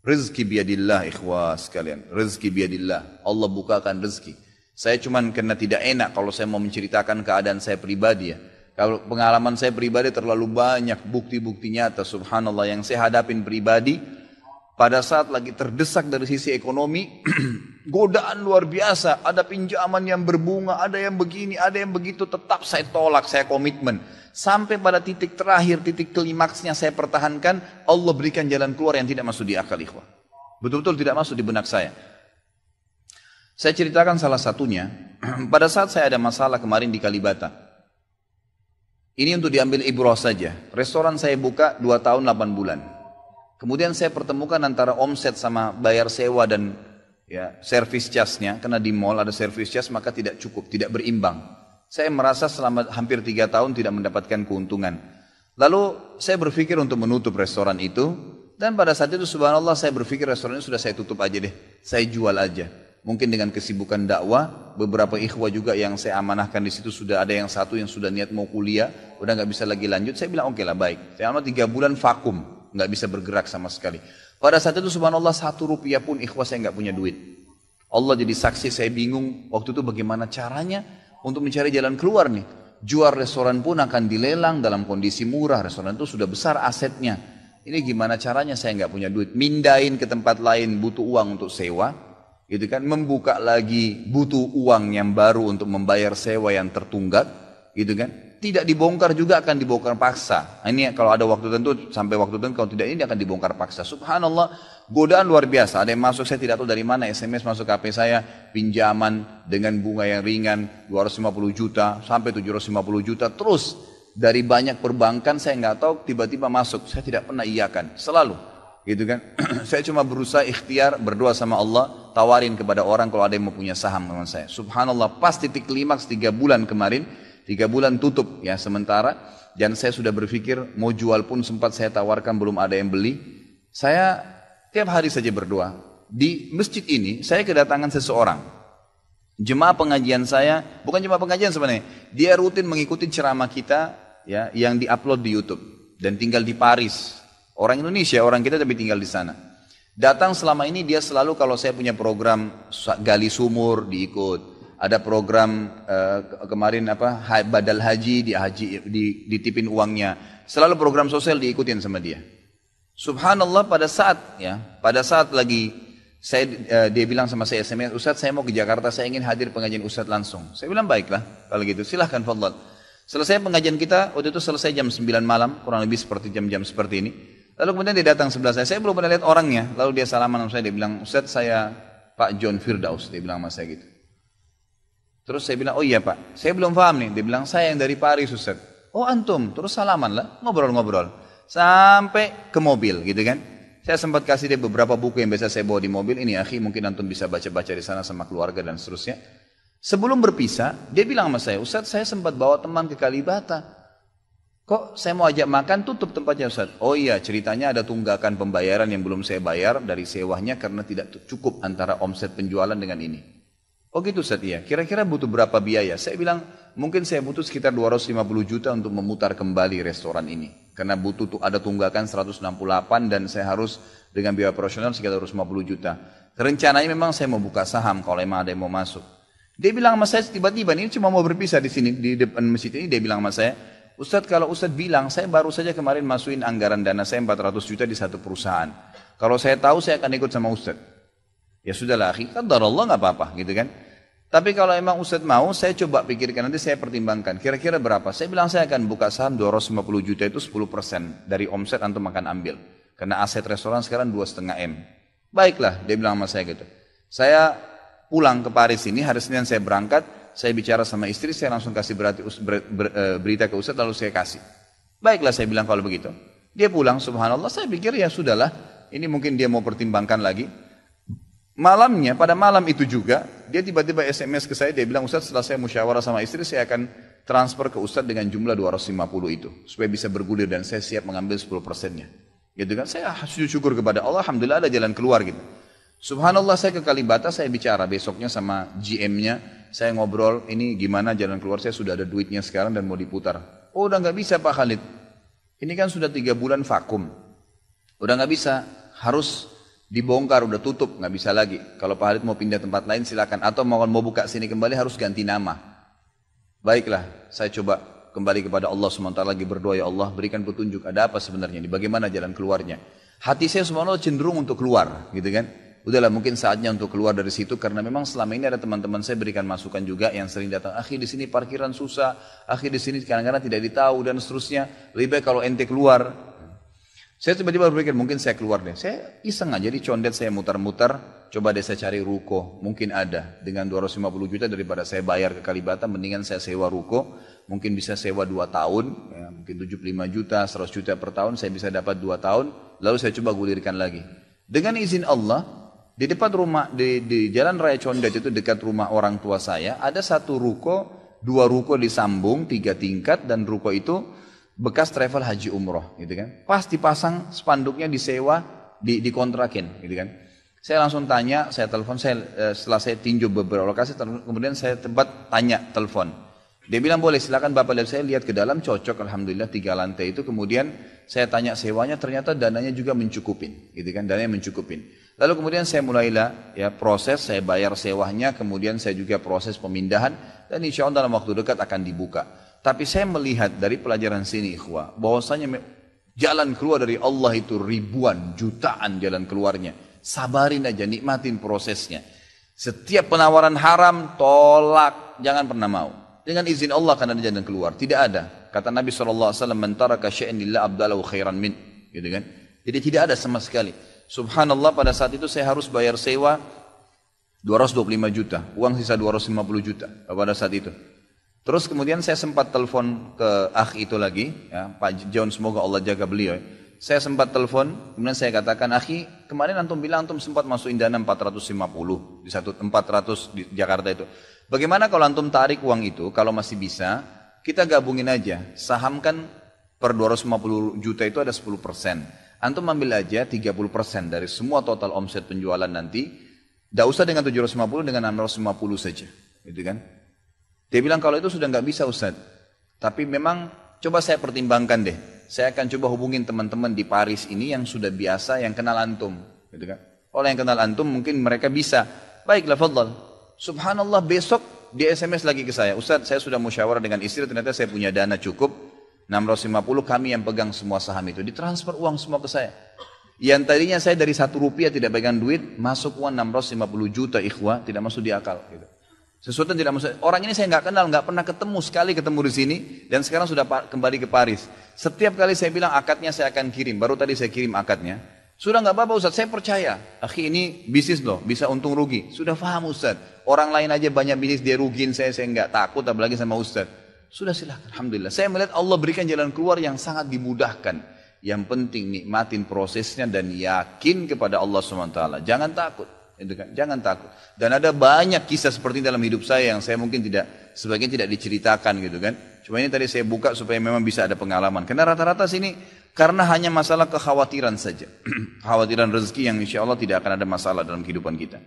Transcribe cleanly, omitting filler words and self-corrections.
Rezeki biadillah ikhwah sekalian. Rezeki biadillah. Allah bukakan rezeki. Saya cuman karena tidak enak kalau saya mau menceritakan keadaan saya pribadi ya. Kalau pengalaman saya pribadi terlalu banyak bukti-bukti nyata subhanallah yang saya hadapin pribadi. Pada saat lagi terdesak dari sisi ekonomi, godaan luar biasa. Ada pinjaman yang berbunga, ada yang begini, ada yang begitu. Tetap saya tolak, saya komitmen. Sampai pada titik terakhir, titik klimaksnya saya pertahankan. Allah berikan jalan keluar yang tidak masuk di akal ikhwah. Betul-betul tidak masuk di benak saya. Saya ceritakan salah satunya. Pada saat saya ada masalah kemarin di Kalibata. Ini untuk diambil ibrah saja. Restoran saya buka 2 tahun 8 bulan. Kemudian saya pertemukan antara omset sama bayar sewa dan ya, service charge-nya. Karena di mall ada service charge maka tidak cukup, tidak berimbang. Saya merasa selama hampir 3 tahun tidak mendapatkan keuntungan. Lalu saya berpikir untuk menutup restoran itu. Dan pada saat itu subhanallah saya berpikir restoran ini sudah saya tutup aja deh. Saya jual aja. Mungkin dengan kesibukan dakwah, beberapa ikhwah juga yang saya amanahkan di situ sudah ada yang satu yang sudah niat mau kuliah, udah nggak bisa lagi lanjut. Saya bilang oke lah baik. Saya 3 bulan vakum, nggak bisa bergerak sama sekali. Pada saat itu subhanallah 1 rupiah pun ikhwah saya nggak punya duit. Allah jadi saksi saya bingung waktu itu bagaimana caranya untuk mencari jalan keluar nih. Jual restoran pun akan dilelang dalam kondisi murah. Restoran itu sudah besar asetnya. Ini gimana caranya saya nggak punya duit. Mindahin ke tempat lain butuh uang untuk sewa. Gitu kan, membuka lagi butuh uang yang baru untuk membayar sewa yang tertunggak, gitu kan, tidak dibongkar juga akan dibongkar paksa. Ini kalau ada waktu tentu sampai waktu tentu, kalau tidak ini akan dibongkar paksa. Subhanallah, godaan luar biasa. Ada yang masuk saya tidak tahu dari mana, SMS masuk HP saya, pinjaman dengan bunga yang ringan 250 juta sampai 750 juta terus dari banyak perbankan saya nggak tahu tiba-tiba masuk, saya tidak pernah iyakan, selalu. Gitu kan, saya cuma berusaha ikhtiar berdoa sama Allah, tawarin kepada orang kalau ada yang mau punya saham dengan saya. Subhanallah, pas titik klimaks 3 bulan kemarin, 3 bulan tutup ya sementara, dan saya sudah berpikir mau jual pun sempat saya tawarkan belum ada yang beli. Saya tiap hari saja berdoa. Di masjid ini saya kedatangan seseorang, jemaah pengajian saya, bukan jemaah pengajian sebenarnya, dia rutin mengikuti ceramah kita ya yang diupload di YouTube dan tinggal di Paris. Orang Indonesia, orang kita tapi tinggal di sana. Datang selama ini dia selalu kalau saya punya program gali sumur diikut. Ada program kemarin badal haji, ditipin uangnya. Selalu program sosial diikutin sama dia. Subhanallah pada saat lagi dia bilang sama saya SMS, Ustadz saya mau ke Jakarta, saya ingin hadir pengajian Ustadz langsung. Saya bilang baiklah kalau gitu silahkan fadhal. Selesai pengajian kita, waktu itu selesai jam 9 malam, kurang lebih seperti jam-jam seperti ini. Lalu kemudian dia datang sebelah saya belum pernah lihat orangnya. Lalu dia salaman sama saya, dia bilang, Ustadz saya Pak John Firdaus, dia bilang sama saya gitu. Terus saya bilang, oh iya Pak, saya belum paham nih. Dia bilang, saya yang dari Paris Ustadz. Oh antum, terus salaman lah, ngobrol-ngobrol. Sampai ke mobil gitu kan. Saya sempat kasih dia beberapa buku yang biasa saya bawa di mobil. Ini akhi mungkin antum bisa baca-baca di sana sama keluarga dan seterusnya. Sebelum berpisah, dia bilang sama saya, Ustadz saya sempat bawa teman ke Kalibata. Kok saya mau ajak makan tutup tempatnya Ustaz? Oh iya ceritanya ada tunggakan pembayaran yang belum saya bayar dari sewanya karena tidak cukup antara omset penjualan dengan ini. Oh gitu Ustaz iya. Kira-kira butuh berapa biaya? Saya bilang mungkin saya butuh sekitar 250 juta untuk memutar kembali restoran ini. Karena butuh ada tunggakan 168 dan saya harus dengan biaya operasional sekitar 250 juta. Rencananya memang saya mau buka saham kalau memang ada yang mau masuk. Dia bilang sama saya tiba-tiba ini cuma mau berpisah di sini di depan masjid ini dia bilang sama saya, Ustadz kalau Ustadz bilang, saya baru saja kemarin masukin anggaran dana saya 400 juta di satu perusahaan. Kalau saya tahu saya akan ikut sama Ustadz. Ya sudahlah akhi, qadarullah nggak apa-apa gitu kan. Tapi kalau emang Ustadz mau, saya coba pikirkan nanti saya pertimbangkan. Kira-kira berapa? Saya bilang saya akan buka saham 250 juta itu 10% dari omset antum akan ambil. Karena aset restoran sekarang 2,5 M. Baiklah, dia bilang sama saya gitu. Saya pulang ke Paris ini, hari Senin saya berangkat. Saya bicara sama istri, saya langsung kasih berita ke Ustadz, lalu saya kasih. Baiklah saya bilang kalau begitu. Dia pulang, subhanallah, saya pikir ya sudahlah. Ini mungkin dia mau pertimbangkan lagi. Malamnya, pada malam itu juga, dia tiba-tiba SMS ke saya, dia bilang, Ustadz setelah saya musyawarah sama istri, saya akan transfer ke Ustadz dengan jumlah 250 itu. Supaya bisa bergulir dan saya siap mengambil 10%-nya. Gitu kan, saya sujud syukur kepada Allah, alhamdulillah ada jalan keluar gitu. Subhanallah saya ke Kalibata, saya bicara besoknya sama GM-nya, saya ngobrol, ini gimana jalan keluar, saya sudah ada duitnya sekarang dan mau diputar. Oh udah gak bisa Pak Khalid, ini kan sudah 3 bulan vakum, udah gak bisa, harus Dibongkar, udah tutup, nggak bisa lagi. Kalau Pak Halid mau pindah tempat lain silakan. Atau mau buka sini kembali harus ganti nama. Baiklah, saya coba kembali kepada Allah SWT lagi berdoa, ya Allah berikan petunjuk, ada apa sebenarnya ini, bagaimana jalan keluarnya. Hati saya subhanallah cenderung untuk keluar, gitu kan. Udahlah mungkin saatnya untuk keluar dari situ, karena memang selama ini ada teman-teman saya berikan masukan juga yang sering datang, akhi di sini parkiran susah, akhi di sini kadang-kadang tidak ditahu dan seterusnya, lebih baik kalau ente keluar. Saya tiba-tiba berpikir mungkin saya keluar deh, saya iseng aja di condet saya mutar-mutar, coba deh saya cari ruko, mungkin ada, dengan 250 juta daripada saya bayar ke Kalibata, mendingan saya sewa ruko, mungkin bisa sewa 2 tahun, ya, mungkin 75 juta, 100 juta per tahun, saya bisa dapat 2 tahun, lalu saya coba gulirkan lagi. Dengan izin Allah, di depan rumah, di Jalan Raya Condet itu dekat rumah orang tua saya, ada 1 ruko, 2 ruko disambung, 3 tingkat, dan ruko itu bekas travel haji umroh, gitu kan. Pas dipasang spanduknya disewa, dikontrakin, gitu kan. Saya langsung tanya, saya telepon, setelah saya tinjau beberapa lokasi, kemudian saya tanya telepon. Dia bilang boleh, silakan Bapak lihat, saya lihat ke dalam, cocok, alhamdulillah 3 lantai itu. Kemudian saya tanya sewanya, ternyata dananya juga mencukupin, gitu kan, dananya mencukupin. Lalu kemudian saya mulailah ya proses, saya bayar sewanya, kemudian saya juga proses pemindahan, dan insya Allah dalam waktu dekat akan dibuka. Tapi saya melihat dari pelajaran sini ikhwah, bahwasanya jalan keluar dari Allah itu ribuan, jutaan jalan keluarnya. Sabarin aja, nikmatin prosesnya. Setiap penawaran haram, tolak, jangan pernah mau. Dengan izin Allah akan ada jalan keluar. Tidak ada. Kata Nabi SAW, "Man taraka syai'an lillah abdalahu khairan min." Gitu kan? Jadi tidak ada sama sekali. Subhanallah, pada saat itu saya harus bayar sewa 225 juta. Uang sisa 250 juta pada saat itu. Terus kemudian saya sempat telepon ke akh itu lagi, ya, Pak John, semoga Allah jaga beliau. Saya sempat telepon, kemudian saya katakan, akhi, kemarin antum bilang antum sempat masukin dana 450 di 400 di Jakarta itu. Bagaimana kalau antum tarik uang itu, kalau masih bisa, kita gabungin aja. Saham kan per 250 juta itu ada 10%. Antum ambil aja 30% dari semua total omset penjualan nanti. Tidak usah dengan 750, dengan 650 saja. Gitu kan? Dia bilang kalau itu sudah nggak bisa Ustaz. Tapi memang coba saya pertimbangkan deh. Saya akan coba hubungin teman-teman di Paris ini yang sudah biasa, yang kenal antum. Gitu kan? Kalau yang kenal antum mungkin mereka bisa. Baiklah, fadlal. Subhanallah, besok dia SMS lagi ke saya. Ustaz, saya sudah musyawarah dengan istri, ternyata saya punya dana cukup. 650, kami yang pegang semua saham itu. Ditransfer uang semua ke saya. Yang tadinya saya dari 1 rupiah tidak pegang duit, masuk uang 650 juta ikhwah, tidak masuk di akal. Gitu. Sesuatu yang tidak masuk. Orang ini saya nggak kenal, nggak pernah ketemu, sekali ketemu di sini, dan sekarang sudah kembali ke Paris. Setiap kali saya bilang akadnya saya akan kirim, baru tadi saya kirim akadnya. Sudah nggak apa-apa Ustaz, saya percaya. Akhi, ini bisnis loh, bisa untung rugi. Sudah paham Ustaz. Orang lain aja banyak bisnis dia rugiin saya nggak takut, apalagi sama Ustaz. Sudah silakan, alhamdulillah. Saya melihat Allah berikan jalan keluar yang sangat dimudahkan. Yang penting nikmatin prosesnya dan yakin kepada Allah SWT. Jangan takut. Jangan takut. Dan ada banyak kisah seperti dalam hidup saya yang saya mungkin sebagian tidak diceritakan gitu kan. Cuma ini tadi saya buka supaya memang bisa ada pengalaman. Karena rata-rata sini karena hanya masalah kekhawatiran saja. Kekhawatiran rezeki yang insya Allah tidak akan ada masalah dalam kehidupan kita.